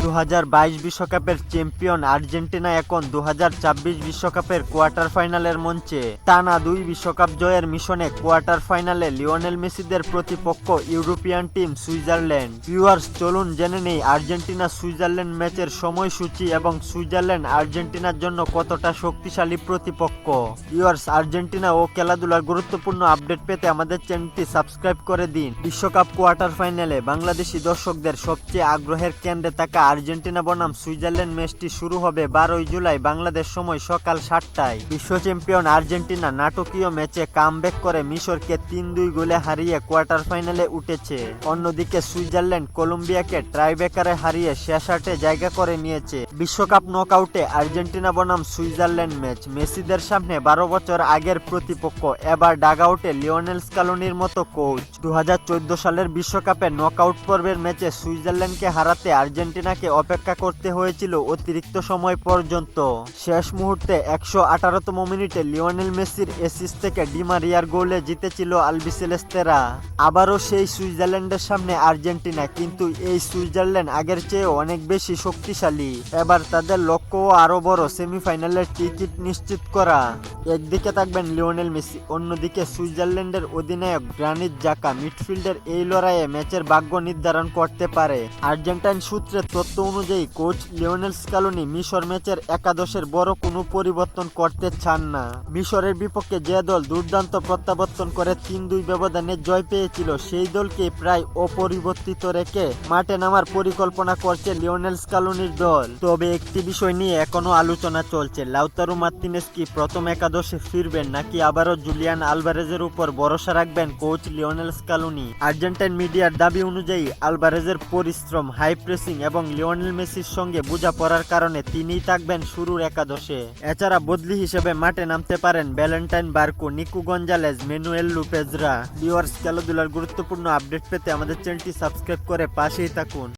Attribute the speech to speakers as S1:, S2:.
S1: 2022 বিশ্বকাপের champion Argentina এখন 2026 বিশ্বকাপের কোয়ার্টার ফাইনালের মঞ্চে। টানা 2 বিশ্বকাপ জয়ের মিশনে কোয়ার্টার ফাইনালে লিওনেল মেসিদের প্রতিপক্ষ ইউরোপিয়ান টিম সুইজারল্যান্ড। ভিউয়ার্স, চলুন জেনে নেই আর্জেন্টিনা সুইজারল্যান্ড ম্যাচের সময়সূচি এবং সুইজারল্যান্ড আর্জেন্টিনার জন্য কতটা শক্তিশালী প্রতিপক্ষ। ভিউয়ার্স, আর্জেন্টিনা ও খেলাধুলার গুরুত্বপূর্ণ আপডেট পেতে আমাদের চ্যানেলটি সাবস্ক্রাইব করে দিন। বিশ্বকাপ কোয়ার্টার ফাইনালে বাংলাদেশি দর্শকদের সবচেয়ে আগ্রহের কেন্দ্রে থাকা আর্জেন্টিনা বনাম সুইজারল্যান্ড ম্যাচটি শুরু হবে 12 জুলাই বাংলাদেশ সময় সকাল 7টায়। বিশ্ব চ্যাম্পিয়ন আর্জেন্টিনা নাটকীয় ম্যাচে কামব্যাক করে মিশরকে 3-2 গোলে হারিয়ে কোয়ার্টার ফাইনালে উঠেছে। অন্যদিকে সুইজারল্যান্ড কলম্বিয়াকে টাইব্রেকারে হারিয়ে শেষ 8-এ জায়গা করে নিয়েছে। বিশ্বকাপ নকআউটে আর্জেন্টিনা বনাম সুইজারল্যান্ড ম্যাচ মেসিদের সামনে 12 বছর আগের প্রতিপক্ষ, এবার ডাগআউটে লিওনেল স্কালোনির মতো কোচ। 2014 সালের বিশ্বকাপে নকআউট পর্বের ম্যাচে সুইজারল্যান্ডকে হারাতে আর্জেন্টিনাকে অপেক্ষা করতে হয়েছিল অতিরিক্ত সময় পর্যন্ত। শেষ মুহূর্তে 118তম মিনিটে লিওনেল মেসির অ্যাসিস্ট থেকে ডি মারিয়ার গোলে জিতেছিল আলবিসেলেস্তেরা। আবারও সেই সুইজারল্যান্ডের সামনে আর্জেন্টিনা, কিন্তু এই সুইজারল্যান্ড আগের চেয়ে অনেক বেশি শক্তিশালী। এবার তাদের লক্ষ্য আরো বড়, সেমিফাইনালের টিকিট নিশ্চিত করা। একদিকে থাকবেন লিওনেল মেসি, অন্যদিকে সুইজারল্যান্ডের অধিনায়ক গ্রানিট জাকা। মিডফিল্ডের এই লড়াইয়ে ম্যাচের ভাগ্য নির্ধারণ করতে পারে। আর্জেন্টাইন সূত্রের তথ্য অনুযায়ী কোচ লিওনেল স্কালোনি মিশর ম্যাচের একাদশের বড় কোনো পরিবর্তন করতে চান না। মিশরের বিপক্ষে যে দল দুর্দান্ত প্রত্যাবর্তন করে 3-2 ব্যবধানে জয় পেয়েছিল, সেই দলকে প্রায় অপরিবর্তিত রেখে মাঠে নামার পরিকল্পনা করছে লিওনেল স্কালোনির দল। তবে একটি বিষয় নিয়ে এখনো আলোচনা চলছে, লাউতারো মার্তিনেজ কি প্রথম একাদশে ফিরবেন নাকি আবারও জুলিয়ান আলভারেজের উপর ভরসা রাখবেন কোচ লিওনেল স্কালোনি। আর্জেন্টাইন মিডিয়ার দাবি অনুযায়ী আলভারেজের পরিশ্রম, হাই প্রেসিং এবং লিওনেল মেসির সঙ্গে বোঝাপড়ার কারণে তিনিই থাকবেন শুরুর একাদশে। এছাড়া বদলি হিসেবে মাঠে নামতে পারেন Valentin Barco, Nico Gonzalez, Manuel লুপেজরা। ভিউয়ার্স, খেলাধুলার গুরুত্বপূর্ণ আপডেট পেতে আমাদের চ্যানেলটি সাবস্ক্রাইব করে পাশেই থাকুন।